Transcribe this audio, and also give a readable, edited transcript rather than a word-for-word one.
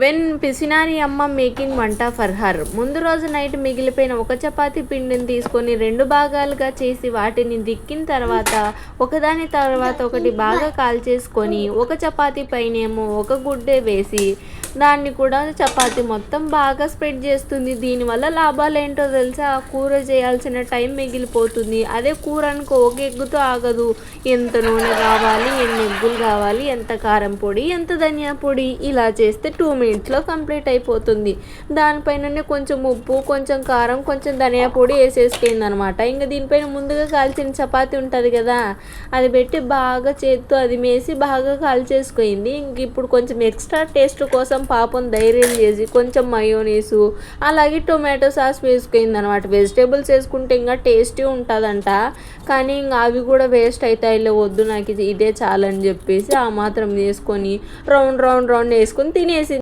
When పిసినారి అమ్మ making వంట ఫర్ హర్. ముందు రోజు నైట్ మిగిలిపోయిన ఒక చపాతీ పిండిని తీసుకొని 2 భాగాలుగా చేసి వాటిని దిక్కిన తర్వాత ఒకదాని తర్వాత ఒకటి బాగా కాల్చేసుకొని ఒక చపాతీ పైనేమో ఒక గుడ్డే వేసి దాన్ని కూడా చపాతీ మొత్తం బాగా స్ప్రెడ్ చేస్తుంది. దీనివల్ల లాభాలు ఏంటో తెలుసా? కూర చేయాల్సిన టైం మిగిలిపోతుంది. అదే కూర అనుకో ఒక ఎగ్గుతో ఆగదు. ఎంత నూనె కావాలి, ఎన్ని ఎగ్గులు కావాలి, ఎంత కారం పొడి, ఎంత ధనియా పొడి, ఇలా చేస్తే 2 మినిట్స్లో కంప్లీట్ అయిపోతుంది. దానిపైననే కొంచెం ఉప్పు, కొంచెం కారం, కొంచెం ధనియా పొడి వేసేసుకుంది అనమాట. ఇంకా దీనిపైన ముందుగా కాల్చిన చపాతీ ఉంటుంది కదా, అది పెట్టి బాగా చేత్తో అది మేసి బాగా కాల్చేసుకుంది. ఇంక ఇప్పుడు కొంచెం ఎక్స్ట్రా టేస్ట్ కోసం పాపం ధైర్యం చేసి కొంచెం మయోనీసు అలాగే టొమాటో సాస్ వేసుకుంది అనమాట. వెజిటేబుల్స్ వేసుకుంటే ఇంకా టేస్టీ ఉంటుందంట, కానీ ఇంకా అవి కూడా వేస్ట్ అవుతాయిలే, వద్దు నాకు ఇదే చాలని చెప్పేసి ఆ మాత్రం వేసుకొని రౌండ్ రౌండ్ రౌండ్ వేసుకొని తినేసి